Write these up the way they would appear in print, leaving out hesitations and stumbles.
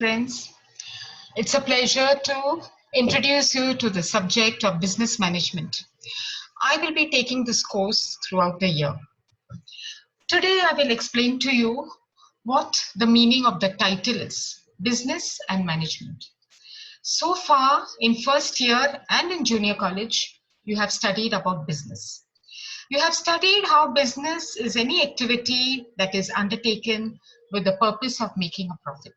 Friends, it's a pleasure to introduce you to the subject of business management. I will be taking this course throughout the year. Today, I will explain to you what the meaning of the title is, business and management. So far, in first year and in junior college, you have studied about business. You have studied how business is any activity that is undertaken with the purpose of making a profit.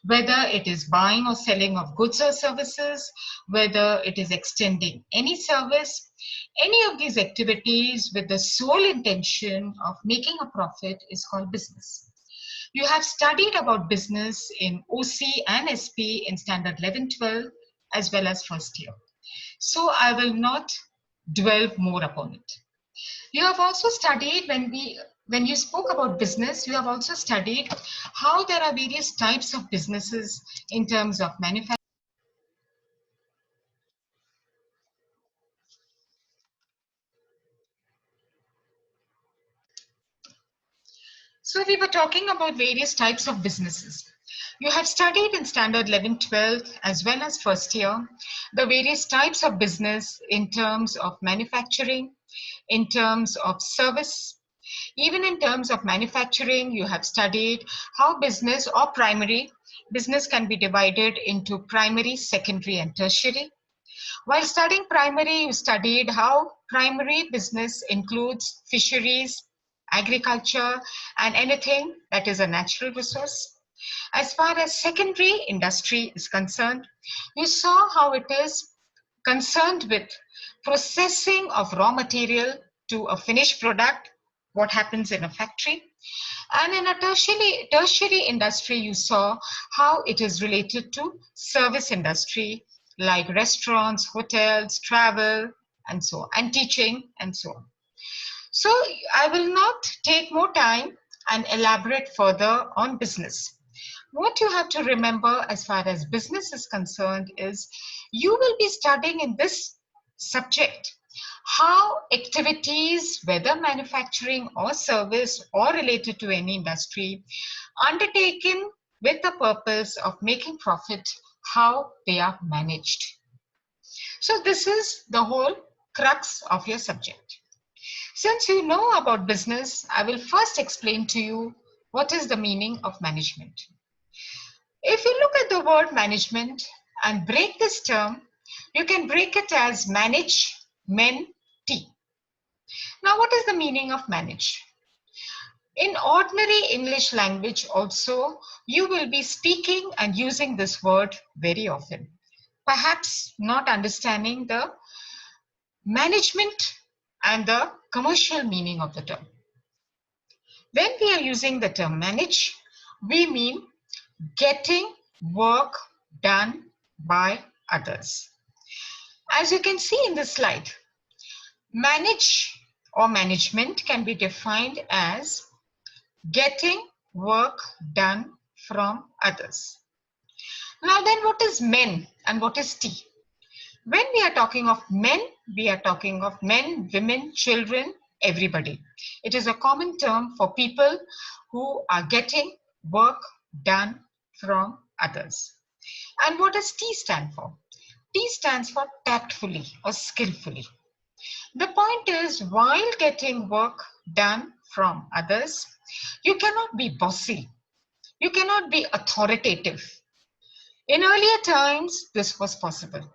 Whether it is buying or selling of goods or services, whether it is extending any service, any of these activities with the sole intention of making a profit is called business. You have studied about business in OC and SP in standard 11-12 as well as first year. So I will not dwell more upon it. You have also studied when you spoke about business, you have also studied how there are various types of businesses in terms of manufacturing. So we were talking about various types of businesses. You have studied in standard 11-12 as well as first year the various types of business in terms of manufacturing, in terms of service. Even in terms of manufacturing, you have studied how business or primary business can be divided into primary, secondary, and tertiary. While studying primary, you studied how primary business includes fisheries, agriculture, and anything that is a natural resource. As far as secondary industry is concerned, you saw how it is concerned with processing of raw material to a finished product, what happens in a factory. And in a tertiary industry, you saw how it is related to service industry like restaurants, hotels, travel, and so on, and teaching, and so on. So I will not take more time and elaborate further on business. What you have to remember as far as business is concerned is you will be studying in this subject how activities, whether manufacturing or service or related to any industry, undertaken with the purpose of making profit, how they are managed. So this is the whole crux of your subject. Since you know about business, I will first explain to you what is the meaning of management. If you look at the word management and break this term, you can break it as manage, men, T. Now, what is the meaning of manage? In ordinary English language also, you will be speaking and using this word very often. Perhaps not understanding the management and the commercial meaning of the term. When we are using the term manage, we mean getting work done by others. As you can see in this slide, manage or management can be defined as getting work done from others. Now then, what is men and what is T? When we are talking of men, we are talking of men, women, children, everybody. It is a common term for people who are getting work done from others. And what does T stand for? T stands for tactfully or skillfully. The point is, while getting work done from others, you cannot be bossy. You cannot be authoritative. In earlier times, this was possible.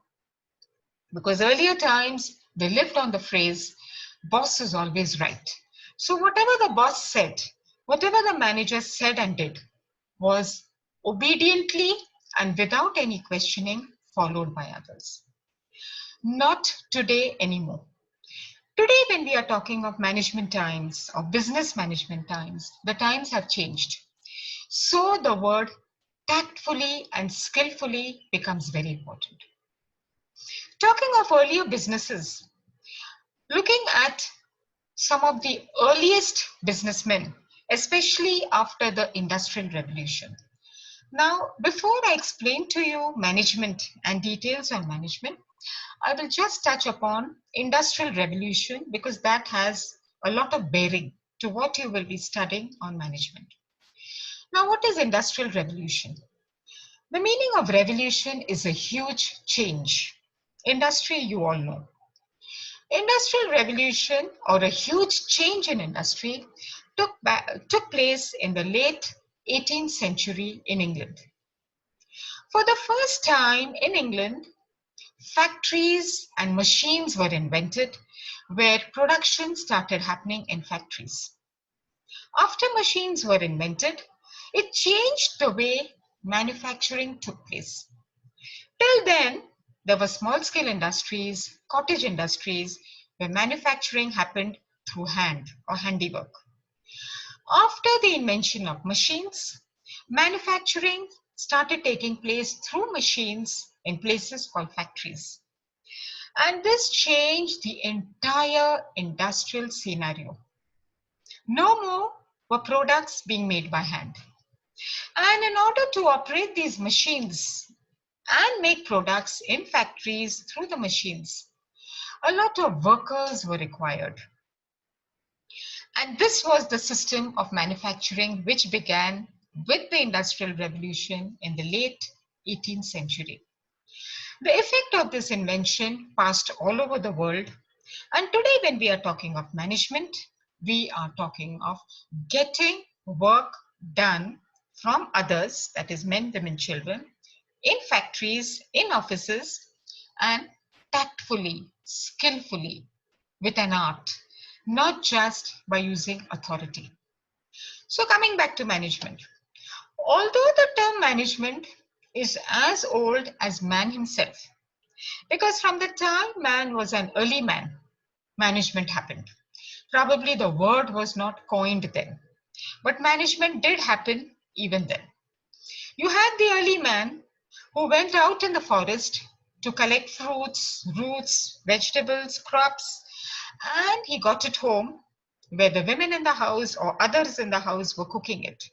Because earlier times, they lived on the phrase, boss is always right. So whatever the boss said, whatever the manager said and did, was obediently and without any questioning followed by others. Not today anymore. Today, when we are talking of management times or business management times, the times have changed. So the word tactfully and skillfully becomes very important. Talking of earlier businesses, looking at some of the earliest businessmen, especially after the Industrial Revolution. Now, before I explain to you management and details on management, I will just touch upon Industrial Revolution because that has a lot of bearing to what you will be studying on management. Now, what is Industrial Revolution? The meaning of revolution is a huge change. Industry, you all know. Industrial revolution or a huge change in industry took place in the late 18th century in England. For the first time in England, factories and machines were invented where production started happening in factories. After machines were invented, it changed the way manufacturing took place. Till then, there were small scale industries, cottage industries, where manufacturing happened through hand or handiwork. After the invention of machines, manufacturing started taking place through machines in places called factories. And this changed the entire industrial scenario. No more were products being made by hand. And in order to operate these machines and make products in factories through the machines, a lot of workers were required. And this was the system of manufacturing which began with the Industrial Revolution in the late 18th century. The effect of this invention passed all over the world. And today, when we are talking of management, we are talking of getting work done from others, that is, men, women, children, in factories, in offices, and tactfully, skillfully, with an art, not just by using authority. So, coming back to management, although the term management is as old as man himself, because from the time man was an early man, management happened. Probably the word was not coined then, but management did happen even then. You had the early man who went out in the forest to collect fruits, roots, vegetables, crops, and he got it home where the women in the house or others in the house were cooking it.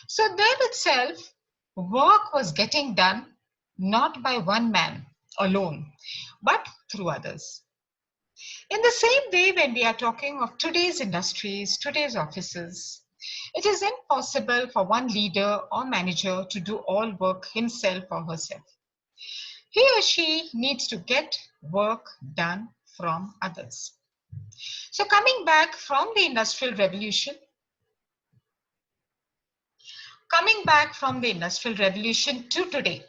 So there itself, work was getting done not by one man alone, but through others. In the same way, when we are talking of today's industries, today's offices, it is impossible for one leader or manager to do all work himself or herself. He or she needs to get work done from others. So coming back from the Industrial Revolution to today,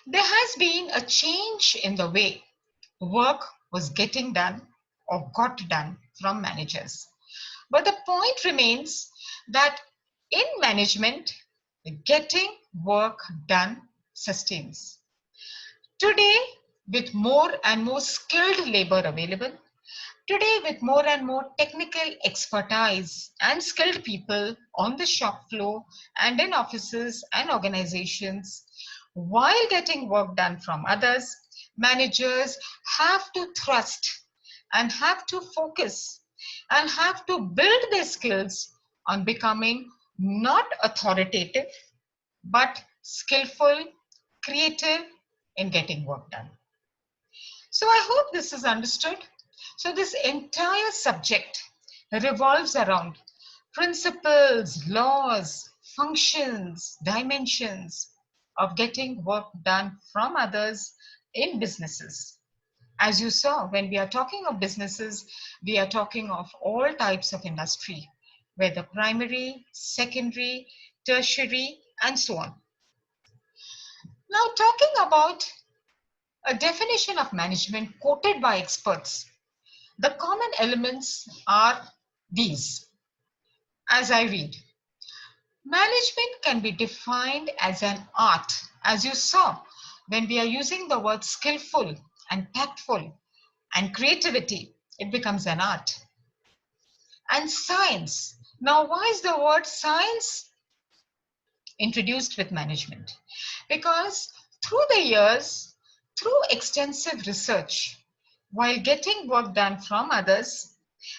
there has been a change in the way work was getting done or got done from managers. But the point remains that in management, getting work done sustains. Today, with more and more skilled labor available, today with more and more technical expertise and skilled people on the shop floor and in offices and organizations, while getting work done from others, managers have to thrust and have to focus and have to build their skills on becoming not authoritative, but skillful, creative in getting work done. So I hope this is understood. So this entire subject revolves around principles, laws, functions, dimensions of getting work done from others in businesses. As you saw, when we are talking of businesses, we are talking of all types of industry, whether primary, secondary, tertiary, and so on. Now, talking about a definition of management quoted by experts, the common elements are these. As I read, management can be defined as an art, as you saw when we are using the word skillful and tactful and creativity, it becomes an art. And science. Now, why is the word science introduced with management? Because through the years, through extensive research, while getting work done from others,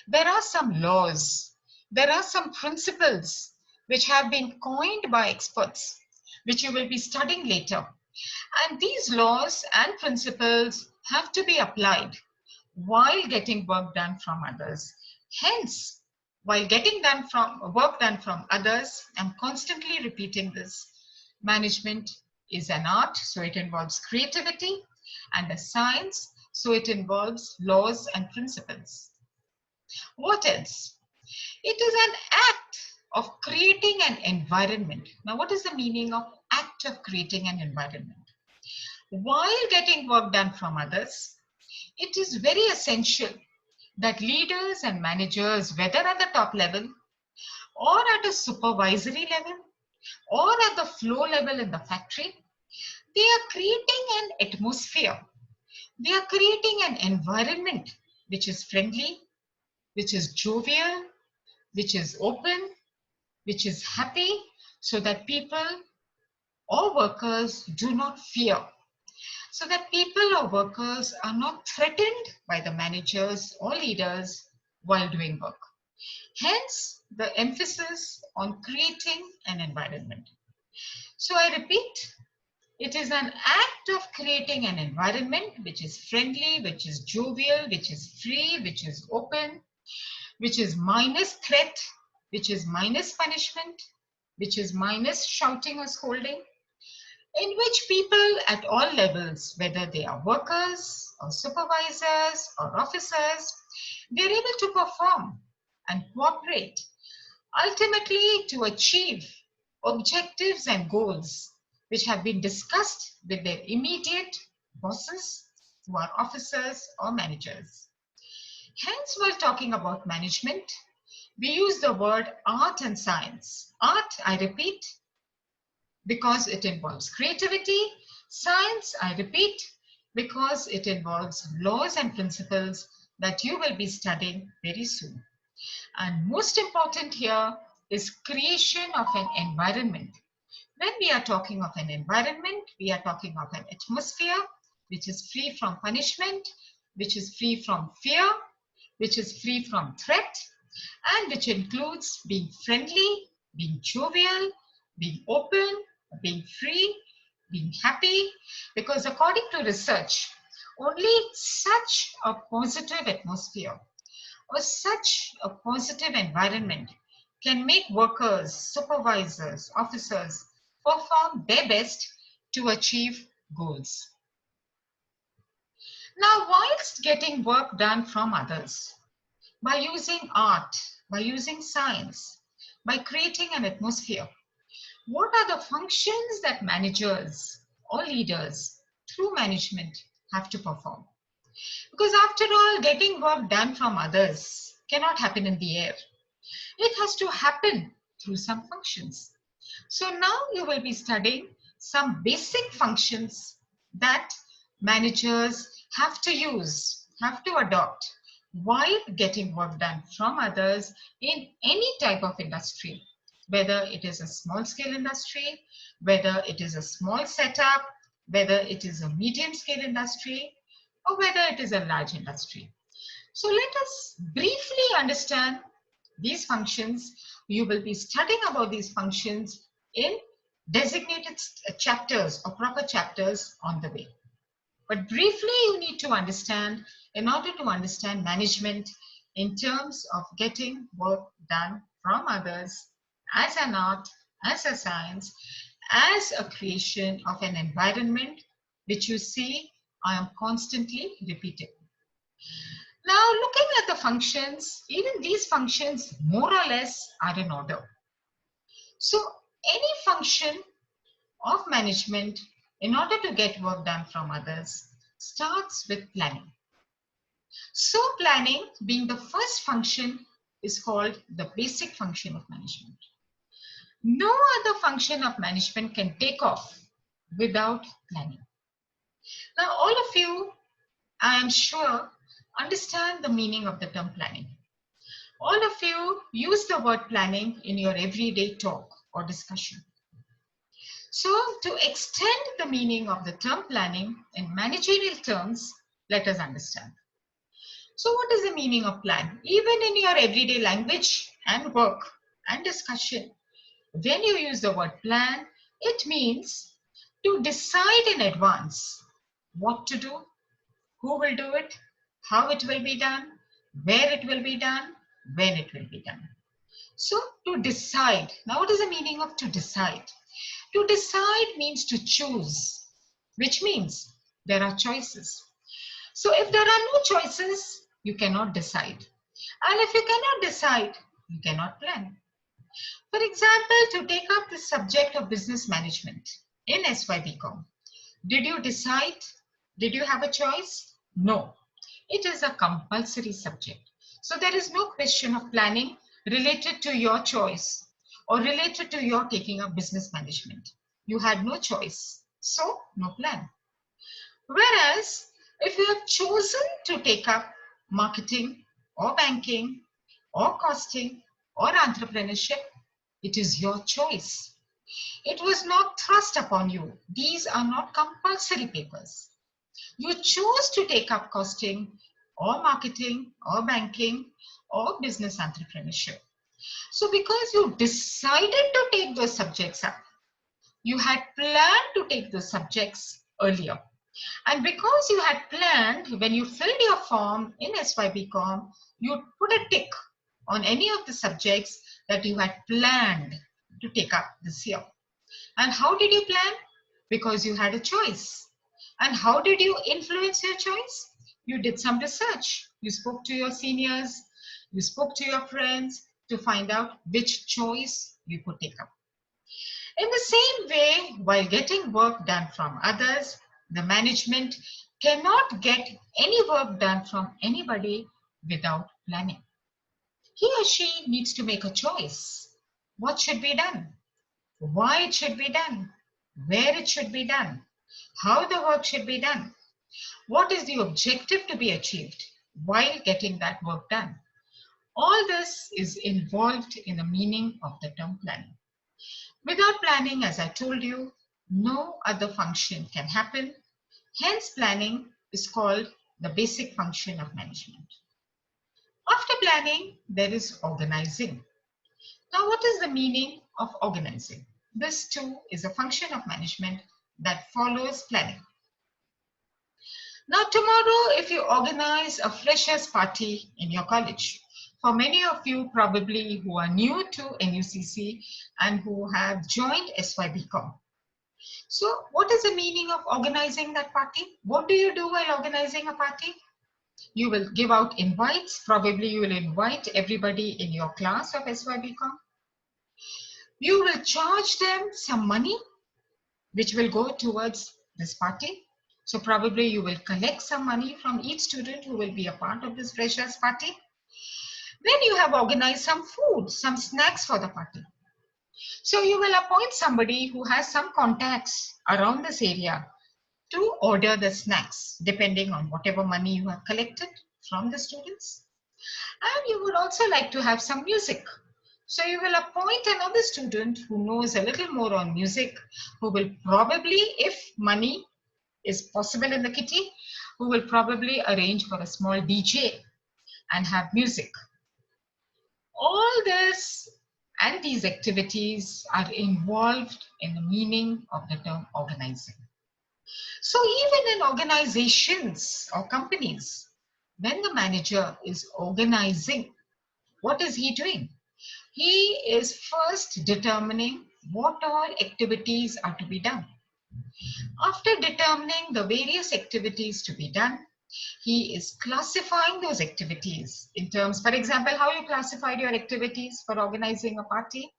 there are some laws, there are some principles which have been coined by experts, which you will be studying later. And these laws and principles have to be applied while getting work done from others. Hence, while getting work done from others, I'm constantly repeating this. Management is an art, so it involves creativity, and a science, so it involves laws and principles. What else? It is an act of creating an environment. Now, what is the meaning of act of creating an environment? While getting work done from others, it is very essential that leaders and managers, whether at the top level or at a supervisory level or at the floor level in the factory, they are creating an atmosphere. They are creating an environment which is friendly, which is jovial, which is open, which is happy, so that people or workers do not fear, so that people or workers are not threatened by the managers or leaders while doing work. Hence, the emphasis on creating an environment. So I repeat, it is an act of creating an environment which is friendly, which is jovial, which is free, which is open, which is minus threat, which is minus punishment, which is minus shouting or scolding, in which people at all levels, whether they are workers or supervisors or officers, they are able to perform and cooperate, ultimately to achieve objectives and goals which have been discussed with their immediate bosses who are officers or managers. Hence, while talking about management, we use the word art and science. Art, I repeat, because it involves creativity. Science, I repeat, because it involves laws and principles that you will be studying very soon. And most important here is creation of an environment. When we are talking of an environment, we are talking of an atmosphere which is free from punishment, which is free from fear, which is free from threat, and which includes being friendly, being jovial, being open, being free, being happy, because according to research, only such a positive atmosphere or such a positive environment can make workers, supervisors, officers perform their best to achieve goals. Now, whilst getting work done from others, by using art, by using science, by creating an atmosphere, what are the functions that managers or leaders through management have to perform? Because after all, getting work done from others cannot happen in the air. It has to happen through some functions. So now you will be studying some basic functions that managers have to use, have to adopt while getting work done from others in any type of industry, whether it is a small scale industry, whether it is a small setup, whether it is a medium scale industry, or whether it is a large industry. So let us briefly understand these functions. You will be studying about these functions in designated chapters or proper chapters on the way. But briefly, you need to understand, in order to understand management in terms of getting work done from others as an art, as a science, as a creation of an environment, which you see I am constantly repeating. Now, looking at the functions, even these functions more or less are in order. So, any function of management, in order to get work done from others, starts with planning. So, planning being the first function is called the basic function of management. No other function of management can take off without planning. Now, all of you, I am sure, understand the meaning of the term planning. All of you use the word planning in your everyday talk or discussion. So, to extend the meaning of the term planning in managerial terms, let us understand. So, what is the meaning of plan? Even in your everyday language and work and discussion, when you use the word plan, it means to decide in advance what to do, who will do it, how it will be done, where it will be done, when it will be done. So to decide, now what is the meaning of to decide? To decide means to choose, which means there are choices. So if there are no choices, you cannot decide. And if you cannot decide, you cannot plan. For example, to take up the subject of business management in SYBCom, did you decide? Did you have a choice? No. It is a compulsory subject. So there is no question of planning related to your choice or related to your taking up business management. You had no choice. So no plan. Whereas if you have chosen to take up marketing or banking or costing or entrepreneurship, it is your choice. It was not thrust upon you. These are not compulsory papers. You chose to take up costing or marketing or banking or business entrepreneurship. So because you decided to take those subjects up, you had planned to take those subjects earlier. And because you had planned, when you filled your form in SYBCom, you put a tick on any of the subjects that you had planned to take up this year. And how did you plan? Because you had a choice. And how did you influence your choice? You did some research. You spoke to your seniors, you spoke to your friends to find out which choice you could take up. In the same way, while getting work done from others, the management cannot get any work done from anybody without planning. He or she needs to make a choice. What should be done? Why it should be done? Where it should be done? How the work should be done? What is the objective to be achieved while getting that work done? All this is involved in the meaning of the term planning. Without planning, as I told you, no other function can happen. Hence, planning is called the basic function of management. After planning, there is organizing. Now, what is the meaning of organizing? This too is a function of management that follows planning. Now, tomorrow, if you organize a freshers party in your college, for many of you probably who are new to NUCC and who have joined SYBCom. So, what is the meaning of organizing that party? What do you do while organizing a party? You will give out invites. Probably you will invite everybody in your class of SYBCom. You will charge them some money which will go towards this party. So probably you will collect some money from each student who will be a part of this freshers party. Then you have organized some food, some snacks for the party. So you will appoint somebody who has some contacts around this area to order the snacks, depending on whatever money you have collected from the students. And you would also like to have some music. So you will appoint another student who knows a little more on music, who will probably, if money is possible in the kitty, who will probably arrange for a small DJ and have music. All this and these activities are involved in the meaning of the term organizing. So even in organizations or companies, when the manager is organizing, what is he doing? He is first determining what all activities are to be done. After determining the various activities to be done, he is classifying those activities in terms, for example, how you classified your activities for organizing a party.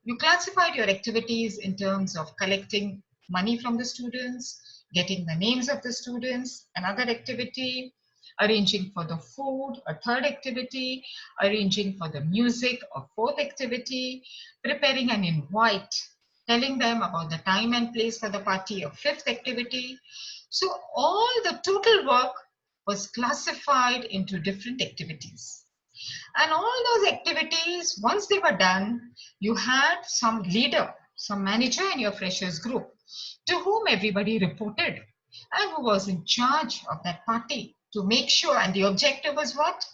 You classified your activities in terms of collecting money from the students, getting the names of the students, another activity, arranging for the food, a third activity, arranging for the music, a fourth activity, preparing an invite, telling them about the time and place for the party, a fifth activity. So all the total work was classified into different activities. And all those activities, once they were done, you had some leader, some manager in your freshers group to whom everybody reported and who was in charge of that party to make sure, and the objective was what?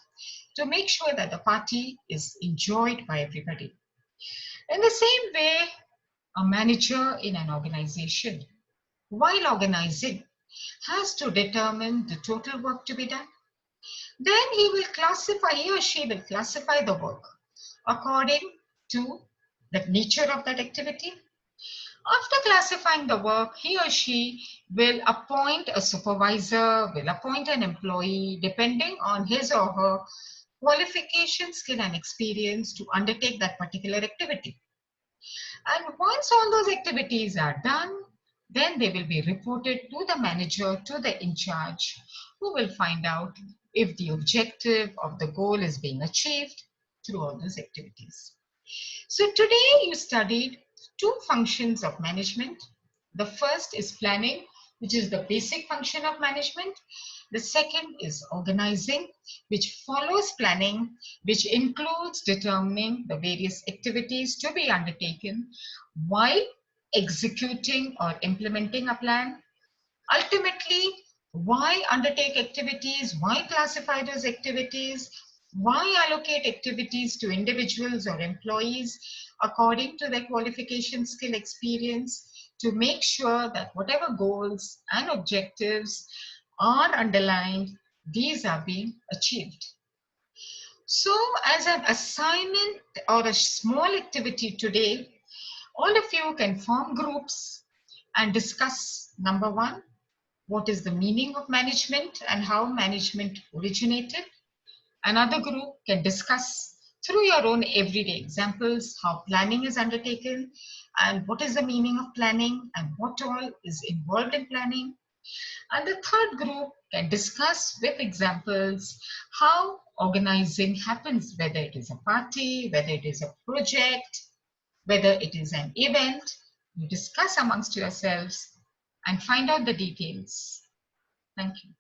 To make sure that the party is enjoyed by everybody. In the same way, a manager in an organization, while organizing, has to determine the total work to be done. Then he or she will classify the work according to the nature of that activity. After classifying the work, he or she will appoint a supervisor, will appoint an employee, depending on his or her qualification, skill, and experience to undertake that particular activity. And once all those activities are done, then they will be reported to the manager, to the in charge, who will find out if the objective of the goal is being achieved through all those activities. So today you studied two functions of management. The first is planning, which is the basic function of management. The second is organizing, which follows planning, which includes determining the various activities to be undertaken while executing or implementing a plan. Ultimately, why undertake activities? Why classify those activities? Why allocate activities to individuals or employees according to their qualification, skill, experience to make sure that whatever goals and objectives are underlined, these are being achieved. So, as an assignment or a small activity today, all of you can form groups and discuss number one, what is the meaning of management and how management originated. Another group can discuss through your own everyday examples how planning is undertaken and what is the meaning of planning and what all is involved in planning. And the third group can discuss with examples how organizing happens, whether it is a party, whether it is a project, whether it is an event. You discuss amongst yourselves and find out the details. Thank you.